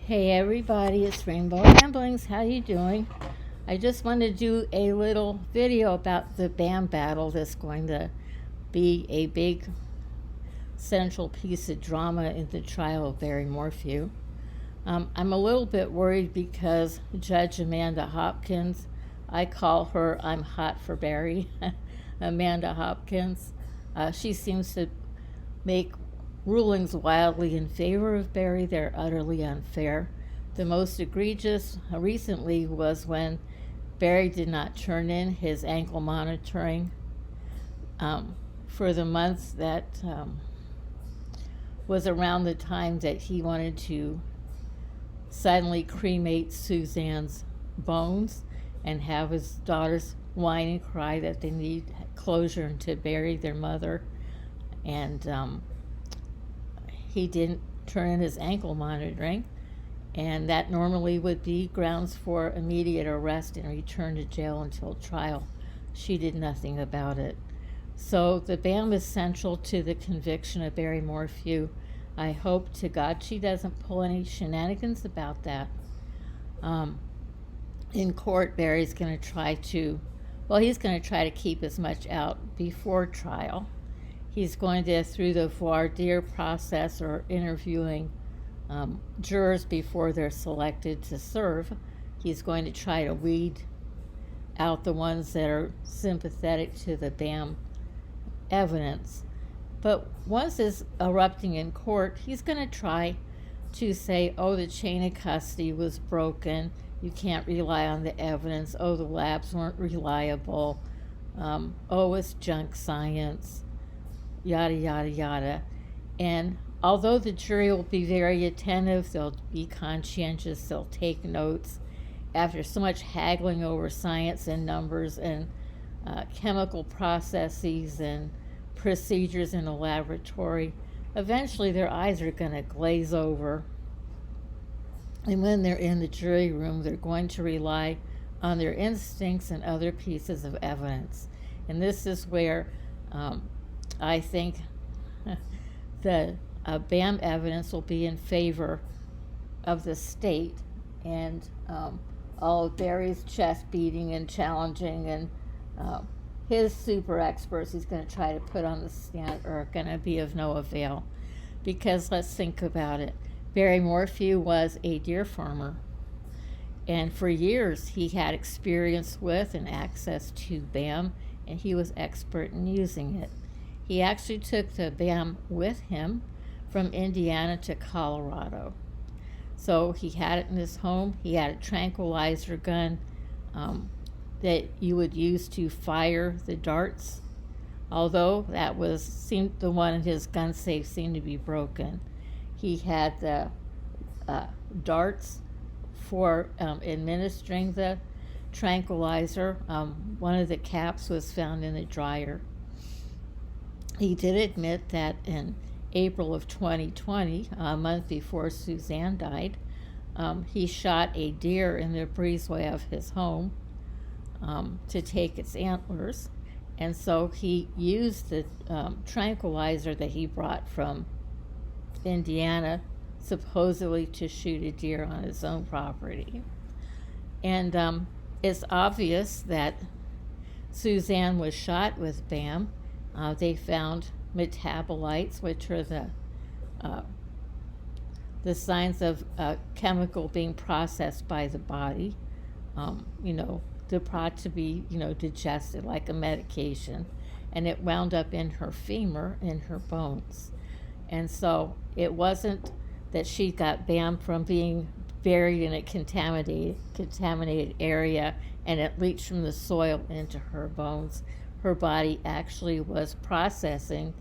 Hey everybody, it's Rainbow Ramblings. How you doing? I just want to do a little video about the BAM battle that's going to be a big central piece of drama in the trial of Barry Morphew. I'm a little bit worried because Judge Amanda Hopkins, I call her I'm hot for Barry, Amanda Hopkins, she seems to make rulings wildly in favor of Barry. They're utterly unfair. The most egregious recently was when Barry did not turn in his ankle monitoring for the months that was around the time that he wanted to suddenly cremate Suzanne's bones and have his daughters whine and cry that they need closure and to bury their mother. And he didn't turn in his ankle monitoring, and that normally would be grounds for immediate arrest and return to jail until trial. She did nothing about it. So the BAM is central to the conviction of Barry Morphew. I hope to God she doesn't pull any shenanigans about that. In court, Barry's going to try to, he's going to try to keep as much out before trial. He's going to, through the voir dire process or interviewing jurors before they're selected to serve, he's going to try to weed out the ones that are sympathetic to the BAM evidence. But once it's erupting in court, he's going to try to say, the chain of custody was broken. You can't rely on the evidence. The labs weren't reliable. It's junk science. Yada, yada, yada. And although the jury will be very attentive, they'll be conscientious, they'll take notes. After so much haggling over science and numbers and chemical processes and procedures in a laboratory, eventually their eyes are going to glaze over. And when they're in the jury room, they're going to rely on their instincts and other pieces of evidence. And this is where I think the BAM evidence will be in favor of the state, and all of Barry's chest beating and challenging and his super experts he's going to try to put on the stand are going to be of no avail. Because let's think about it. Barry Morphew was a deer farmer, and for years he had experience with and access to BAM, and he was expert in using it. He actually took the BAM with him from Indiana to Colorado. So he had it in his home. He had a tranquilizer gun that you would use to fire the darts, although the one in his gun safe seemed to be broken. He had the darts for administering the tranquilizer. One of the caps was found in the dryer. He did admit that in April of 2020, a month before Suzanne died, he shot a deer in the breezeway of his home to take its antlers. And so he used the tranquilizer that he brought from Indiana supposedly to shoot a deer on his own property. And it's obvious that Suzanne was shot with BAM. They found metabolites, which are the signs of chemical being processed by the body, to be, digested like a medication. And it wound up in her femur, in her bones. And so it wasn't that she got BAM from being buried in a contaminated area and it leached from the soil into her bones. Her body actually was processing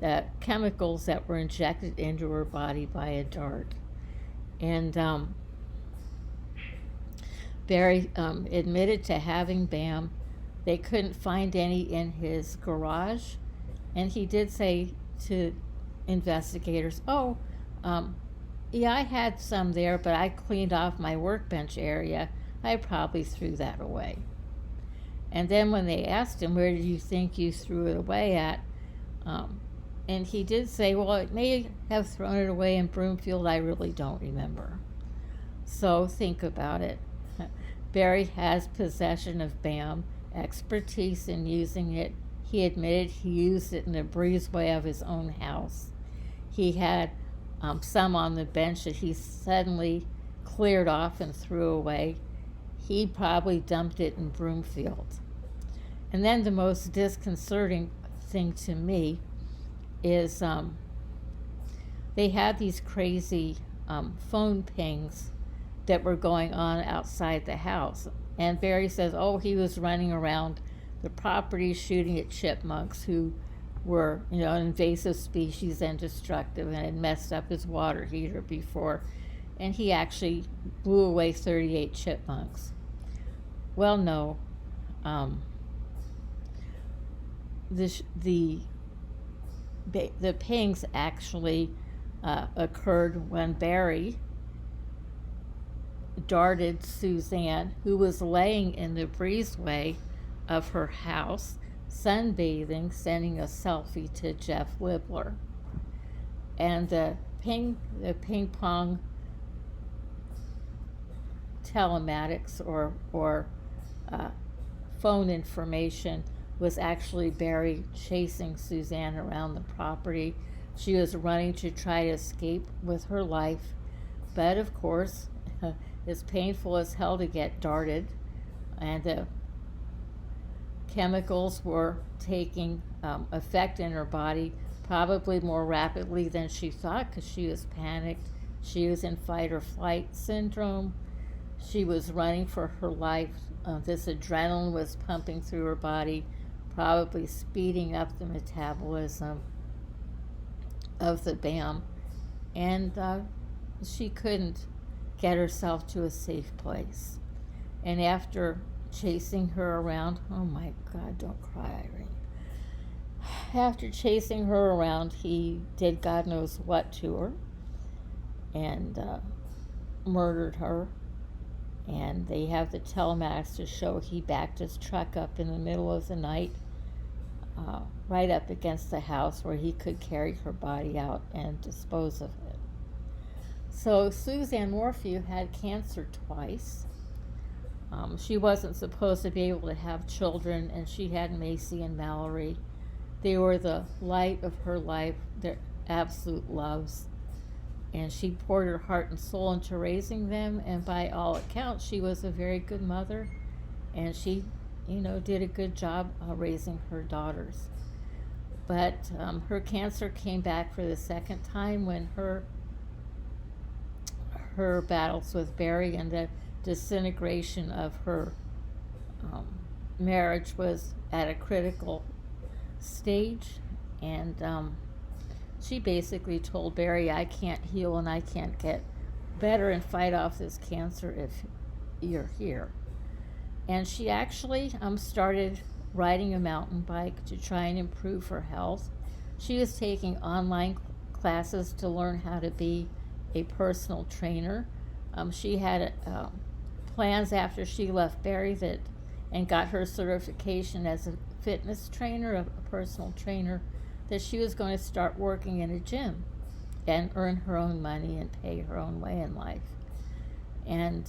the chemicals that were injected into her body by a dart. And Barry admitted to having BAM. They couldn't find any in his garage. And he did say to investigators, I had some there, but I cleaned off my workbench area. I probably threw that away. And then when they asked him, where did you think you threw it away at? And he did say, it may have thrown it away in Broomfield. I really don't remember. So think about it. Barry has possession of BAM, expertise in using it. He admitted he used it in the breezeway of his own house. He had some on the bench that he suddenly cleared off and threw away. He probably dumped it in Broomfield. And then the most disconcerting thing to me is they had these crazy phone pings that were going on outside the house. And Barry says, oh, he was running around the property shooting at chipmunks who were, an invasive species and destructive and had messed up his water heater before. And he actually blew away 38 chipmunks. Well, no. The pings actually occurred when Barry darted Suzanne, who was laying in the breezeway of her house, sunbathing, sending a selfie to Jeff Libler. And the ping pong telematics or phone information was actually Barry chasing Suzanne around the property. She was running to try to escape with her life, but of course, it's painful as hell to get darted, and the chemicals were taking effect in her body probably more rapidly than she thought, because she was panicked. She was in fight or flight syndrome. She was running for her life. This adrenaline was pumping through her body, probably speeding up the metabolism of the BAM, and she couldn't get herself to a safe place. And after chasing her around, oh my God, don't cry, Irene. After chasing her around, he did God knows what to her and murdered her. And they have the telematics to show he backed his truck up in the middle of the night, right up against the house where he could carry her body out and dispose of it. So Suzanne Morphew had cancer twice. She wasn't supposed to be able to have children, and she had Macy and Mallory. They were the light of her life, their absolute loves. And she poured her heart and soul into raising them, and by all accounts, she was a very good mother, and she, did a good job raising her daughters. But her cancer came back for the second time when her battles with Barry and the disintegration of her marriage was at a critical stage, and she basically told Barry, I can't heal and I can't get better and fight off this cancer if you're here. And she actually started riding a mountain bike to try and improve her health. She was taking online classes to learn how to be a personal trainer. She had plans after she left Barry and got her certification as a fitness trainer, a personal trainer, that she was going to start working in a gym and earn her own money and pay her own way in life. And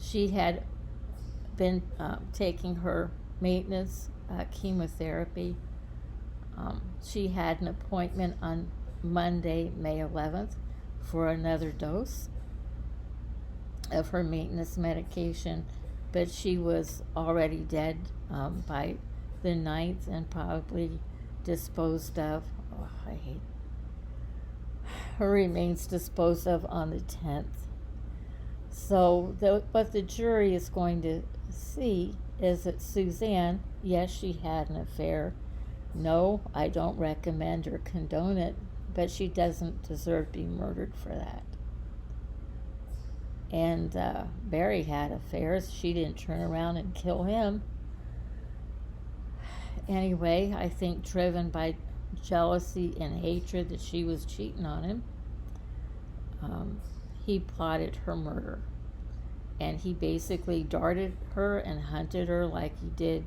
she had been taking her maintenance chemotherapy. She had an appointment on Monday, May 11th, for another dose of her maintenance medication, but she was already dead by the 9th and probably disposed of. I hate her remains disposed of on the 10th. So what the jury is going to see is that Suzanne, yes, she had an affair. No, I don't recommend or condone it, but she doesn't deserve to be murdered for that. And Barry had affairs. She didn't turn around and kill him. Anyway, I think driven by jealousy and hatred that she was cheating on him, he plotted her murder. And he basically darted her and hunted her like he did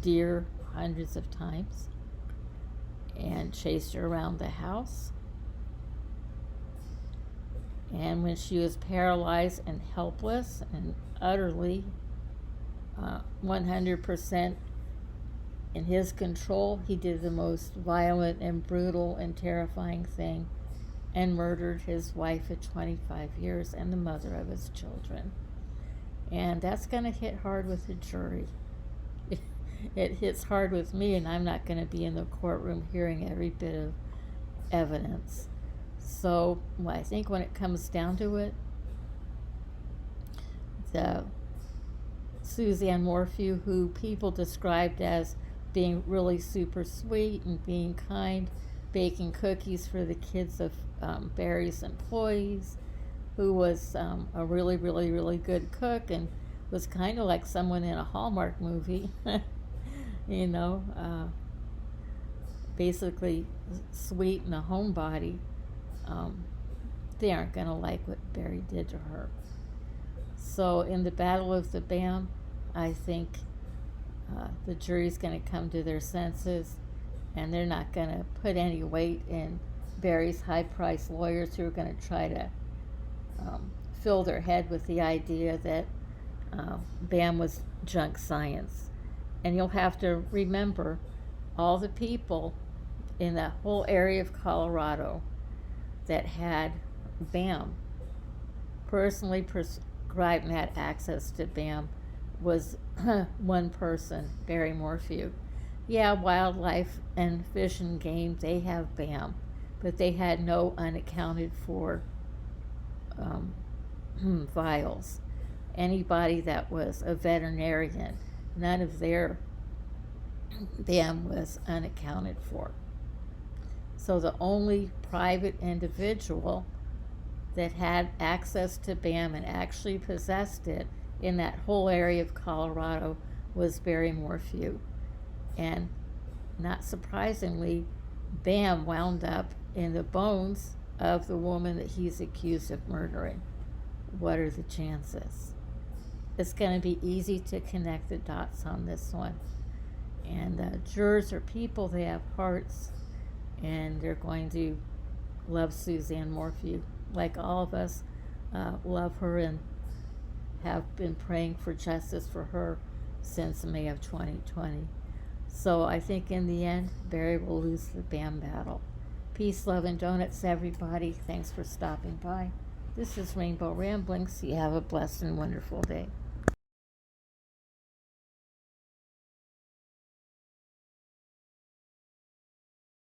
deer hundreds of times and chased her around the house. And when she was paralyzed and helpless and utterly 100% in his control, he did the most violent and brutal and terrifying thing and murdered his wife of 25 years and the mother of his children. And that's going to hit hard with the jury. It hits hard with me, and I'm not going to be in the courtroom hearing every bit of evidence. So I think when it comes down to it, the Suzanne Morphew, who people described as being really super sweet and being kind, baking cookies for the kids of Barry's employees, who was a really, really, really good cook and was kind of like someone in a Hallmark movie, basically sweet and a homebody. They aren't going to like what Barry did to her. So in the Battle of the BAM, I think the jury's going to come to their senses, and they're not going to put any weight in Barry's high-priced lawyers who are going to try to fill their head with the idea that BAM was junk science. And you'll have to remember all the people in that whole area of Colorado that had BAM, personally prescribed and had access to BAM, was one person, Barry Morphew. Yeah, wildlife and fish and game, they have BAM, but they had no unaccounted for vials. Anybody that was a veterinarian, none of their BAM was unaccounted for. So the only private individual that had access to BAM and actually possessed it in that whole area of Colorado was Barry Morphew. And not surprisingly, BAM wound up in the bones of the woman that he's accused of murdering. What are the chances? It's going to be easy to connect the dots on this one. And jurors are people, they have hearts, and they're going to love Suzanne Morphew, like all of us love her and have been praying for justice for her since May of 2020. So I think in the end, Barry will lose the BAM battle. Peace, love, and donuts, everybody. Thanks for stopping by. This is Rainbow Ramblings. You have a blessed and wonderful day.